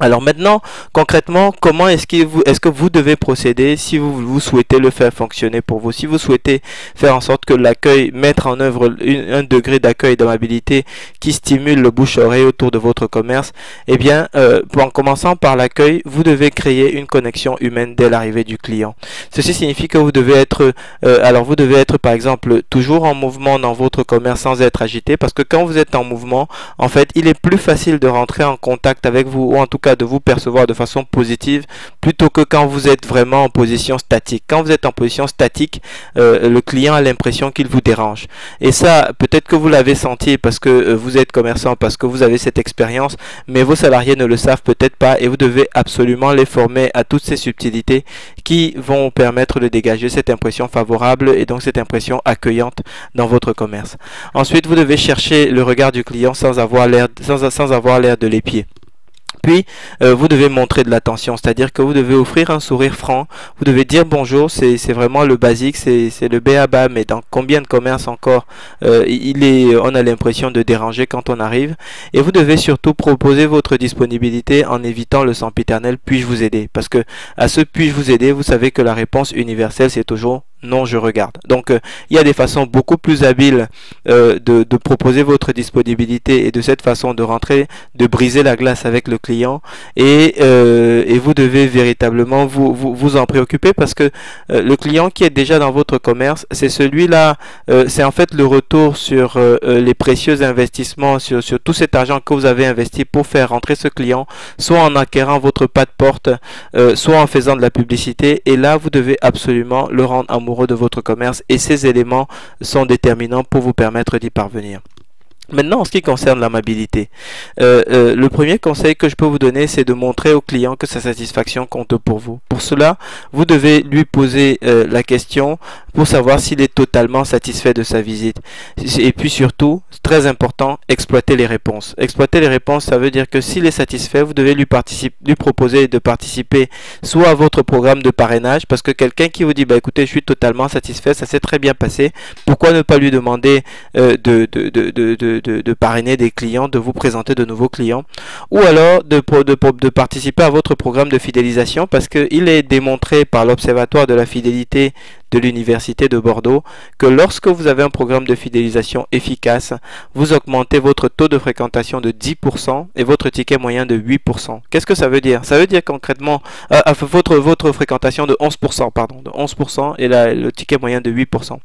Alors maintenant, concrètement, comment est-ce que vous devez procéder si vous souhaitez le faire fonctionner pour vous? Si vous souhaitez faire en sorte que l'accueil, mettre en œuvre un degré d'accueil et d'amabilité qui stimule le bouche-oreille autour de votre commerce, eh bien, en commençant par l'accueil, vous devez créer une connexion humaine dès l'arrivée du client. Ceci signifie que vous devez être, vous devez être par exemple toujours en mouvement dans votre commerce sans être agité, parce que quand vous êtes en mouvement, en fait, il est plus facile de rentrer en contact avec vous, ou en tout cas de vous percevoir de façon positive, plutôt que quand vous êtes vraiment en position statique. Quand vous êtes en position statique, le client a l'impression qu'il vous dérange. Et ça, peut-être que vous l'avez senti parce que vous êtes commerçant, parce que vous avez cette expérience, mais vos salariés ne le savent peut-être pas, et vous devez absolument les former à toutes ces subtilités qui vont permettre de dégager cette impression favorable et donc cette impression accueillante dans votre commerce. Ensuite, vous devez chercher le regard du client sans avoir l'air de l'épier. Puis, vous devez montrer de l'attention, c'est-à-dire que vous devez offrir un sourire franc, vous devez dire bonjour, c'est vraiment le basique, c'est le b.a.-ba, mais dans combien de commerces encore on a l'impression de déranger quand on arrive. Et vous devez surtout proposer votre disponibilité en évitant le sempiternel « puis-je vous aider ?» Parce que à ce « puis-je vous aider », vous savez que la réponse universelle, c'est toujours non, je regarde. Donc, il y a des façons beaucoup plus habiles de proposer votre disponibilité et de cette façon de rentrer, de briser la glace avec le client. Et vous devez véritablement vous en préoccuper, parce que le client qui est déjà dans votre commerce, c'est celui-là, c'est en fait le retour sur les précieux investissements, sur tout cet argent que vous avez investi pour faire rentrer ce client, soit en acquérant votre pas de porte, soit en faisant de la publicité. Et là, vous devez absolument le rendre amoureux de votre commerce, et ces éléments sont déterminants pour vous permettre d'y parvenir. Maintenant, en ce qui concerne l'amabilité, le premier conseil que je peux vous donner, c'est de montrer au client que sa satisfaction compte pour vous. Pour cela, vous devez lui poser la question pour savoir s'il est totalement satisfait de sa visite. Et puis surtout, très important, exploiter les réponses. Exploiter les réponses, ça veut dire que s'il est satisfait, vous devez lui proposer de participer soit à votre programme de parrainage, parce que quelqu'un qui vous dit, bah écoutez, je suis totalement satisfait, ça s'est très bien passé, pourquoi ne pas lui demander de parrainer des clients, de vous présenter de nouveaux clients, ou alors de participer à votre programme de fidélisation, parce qu'il est démontré par l'Observatoire de la fidélité de l'Université de Bordeaux que lorsque vous avez un programme de fidélisation efficace, vous augmentez votre taux de fréquentation de 10% et votre ticket moyen de 8%. Qu'est-ce que ça veut dire? Ça veut dire concrètement votre fréquentation de 11%, pardon, de 11% et le ticket moyen de 8%.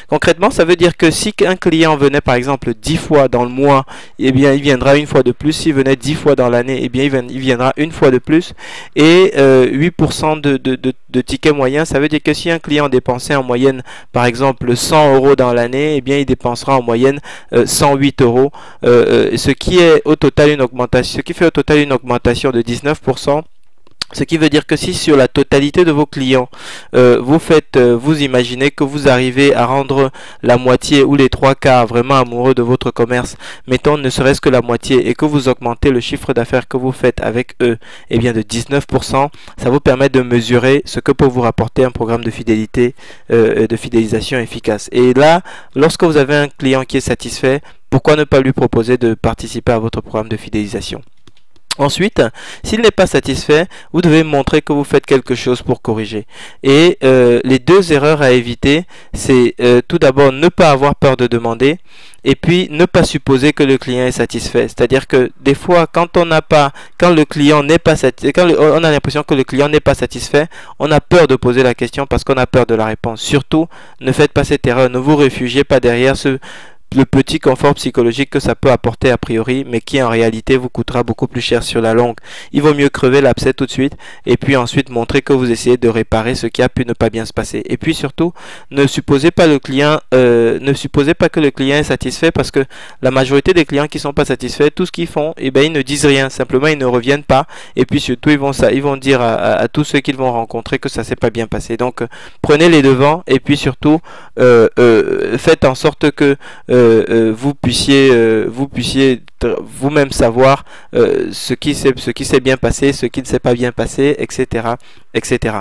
Concrètement, ça veut dire que si un client venait par exemple 10 fois dans le mois, eh bien il viendra une fois de plus. S'il venait 10 fois dans l'année, eh bien il viendra une fois de plus. Et 8% de ticket moyen, ça veut dire que si un client dépensait en moyenne par exemple 100 € dans l'année, eh bien il dépensera en moyenne 108 €, ce qui est au total une augmentation, ce qui fait au total une augmentation de 19%. Ce qui veut dire que si sur la totalité de vos clients, vous imaginez que vous arrivez à rendre la moitié ou les 3/4 vraiment amoureux de votre commerce, mettons ne serait-ce que la moitié, et que vous augmentez le chiffre d'affaires que vous faites avec eux, eh bien de 19%, ça vous permet de mesurer ce que peut vous rapporter un programme de fidélité, de fidélisation efficace. Et là, lorsque vous avez un client qui est satisfait, pourquoi ne pas lui proposer de participer à votre programme de fidélisation? Ensuite, s'il n'est pas satisfait, vous devez montrer que vous faites quelque chose pour corriger. Et les deux erreurs à éviter, c'est tout d'abord ne pas avoir peur de demander, et puis ne pas supposer que le client est satisfait. C'est-à-dire que des fois, quand le client n'est pas satisfait, quand on a l'impression que le client n'est pas satisfait, on a peur de poser la question parce qu'on a peur de la réponse. Surtout, ne faites pas cette erreur, ne vous réfugiez pas derrière le petit confort psychologique que ça peut apporter a priori, mais qui en réalité vous coûtera beaucoup plus cher sur la longue. Il vaut mieux crever l'abcès tout de suite et puis ensuite montrer que vous essayez de réparer ce qui a pu ne pas bien se passer. Et puis surtout, ne supposez pas que le client est satisfait, parce que la majorité des clients qui sont pas satisfaits, tout ce qu'ils font, eh ben ils ne disent rien, simplement ils ne reviennent pas, et puis surtout ils vont dire à tous ceux qu'ils vont rencontrer que ça s'est pas bien passé. Donc prenez les devants, et puis surtout faites en sorte que vous puissiez vous-même savoir ce qui s'est bien passé, ce qui ne s'est pas bien passé, etc., etc.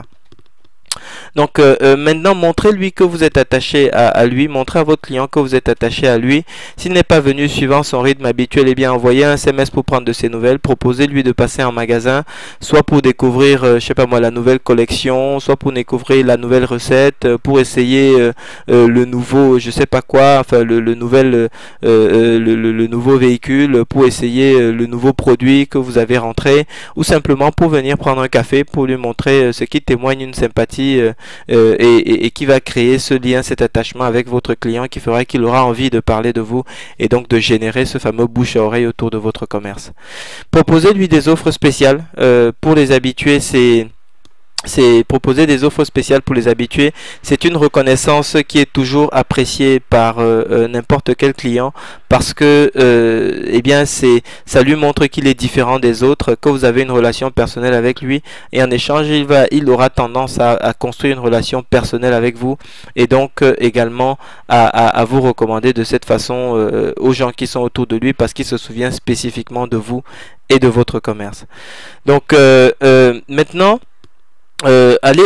Donc maintenant, montrez-lui que vous êtes attaché à lui, montrez à votre client que vous êtes attaché à lui. S'il n'est pas venu suivant son rythme habituel, eh bien envoyez un SMS pour prendre de ses nouvelles, proposez-lui de passer en magasin, soit pour découvrir, je sais pas moi, la nouvelle collection, soit pour découvrir la nouvelle recette, pour essayer le nouveau, je sais pas quoi, enfin le nouveau véhicule, pour essayer le nouveau produit que vous avez rentré, ou simplement pour venir prendre un café, pour lui montrer ce qui témoigne une sympathie et qui va créer ce lien, cet attachement avec votre client qui fera qu'il aura envie de parler de vous et donc de générer ce fameux bouche à oreille autour de votre commerce. Proposez-lui des offres spéciales pour les habitués. C'est proposer des offres spéciales pour les habitués. C'est une reconnaissance qui est toujours appréciée par n'importe quel client parce que eh bien ça lui montre qu'il est différent des autres, que vous avez une relation personnelle avec lui et en échange il aura tendance à construire une relation personnelle avec vous et donc également à vous recommander de cette façon aux gens qui sont autour de lui parce qu'il se souvient spécifiquement de vous et de votre commerce. Donc maintenant aller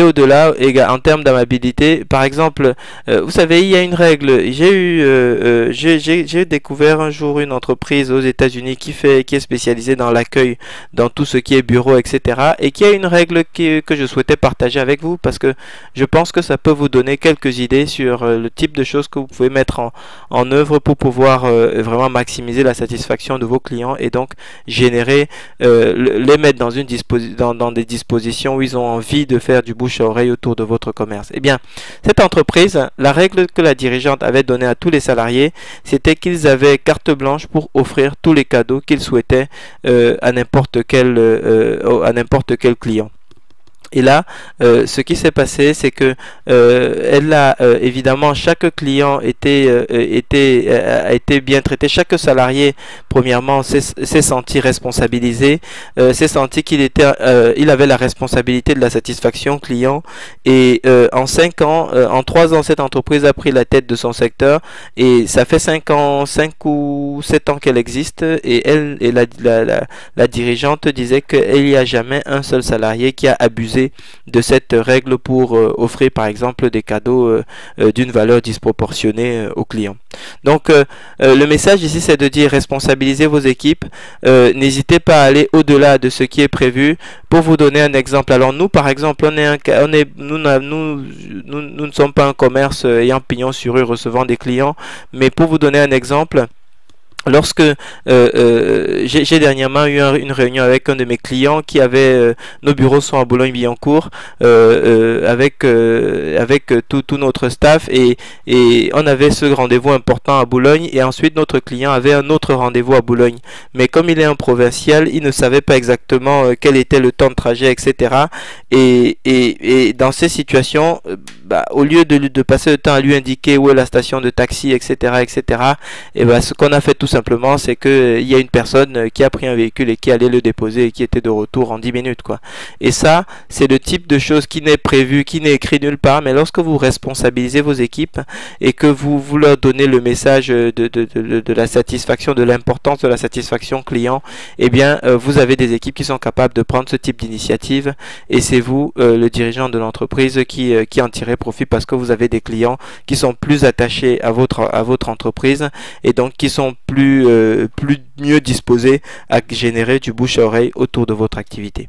au-delà en termes d'amabilité. Par exemple, vous savez, il y a une règle. J'ai découvert un jour une entreprise aux États-Unis qui est spécialisée dans l'accueil, dans tout ce qui est bureau, etc. et qui a une règle que je souhaitais partager avec vous parce que je pense que ça peut vous donner quelques idées sur le type de choses que vous pouvez mettre en œuvre pour pouvoir vraiment maximiser la satisfaction de vos clients et donc générer, les mettre dans dans des dispositions où ils ont envie de faire du bouche à oreille autour de votre commerce. Eh bien, cette entreprise, la règle que la dirigeante avait donnée à tous les salariés, c'était qu'ils avaient carte blanche pour offrir tous les cadeaux qu'ils souhaitaient à n'importe quel client. Et là, ce qui s'est passé, c'est que évidemment, chaque client a été bien traité. Chaque salarié, premièrement, s'est senti responsabilisé, s'est senti il avait la responsabilité de la satisfaction client. Et en 5 ans, en 3 ans, cette entreprise a pris la tête de son secteur. Et ça fait 5 ou 7 ans qu'elle existe. Et la dirigeante disait qu'il n'y a jamais un seul salarié qui a abusé de cette règle pour offrir par exemple des cadeaux d'une valeur disproportionnée aux clients. Donc le message ici c'est de dire responsabilisez vos équipes, n'hésitez pas à aller au-delà de ce qui est prévu. Pour vous donner un exemple, alors nous par exemple nous ne sommes pas un commerce ayant pignon sur rue recevant des clients, mais pour vous donner un exemple, lorsque j'ai dernièrement eu une réunion avec un de mes clients qui avait nos bureaux sont à Boulogne-Billancourt avec tout notre staff et on avait ce rendez-vous important à Boulogne et ensuite notre client avait un autre rendez-vous à Boulogne, mais comme il est un provincial, il ne savait pas exactement quel était le temps de trajet, etc. et dans ces situations, au lieu de passer le temps à lui indiquer où est la station de taxi, etc., et ce qu'on a fait tout simplement, c'est que il y a une personne qui a pris un véhicule et qui allait le déposer et qui était de retour en 10 minutes, quoi. Et ça, c'est le type de choses qui n'est prévu, qui n'est écrit nulle part, mais lorsque vous responsabilisez vos équipes et que vous leur donnez le message de la satisfaction, de l'importance de la satisfaction client, eh bien, vous avez des équipes qui sont capables de prendre ce type d'initiative et c'est vous, le dirigeant de l'entreprise, qui en tirez profit parce que vous avez des clients qui sont plus attachés à votre entreprise et donc qui sont mieux disposés à générer du bouche à oreille autour de votre activité.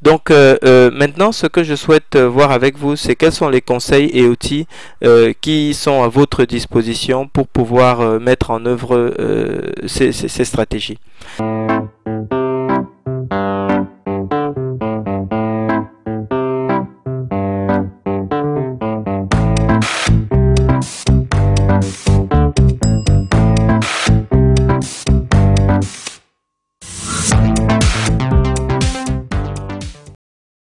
Donc maintenant, ce que je souhaite voir avec vous, c'est quels sont les conseils et outils qui sont à votre disposition pour pouvoir mettre en œuvre ces stratégies.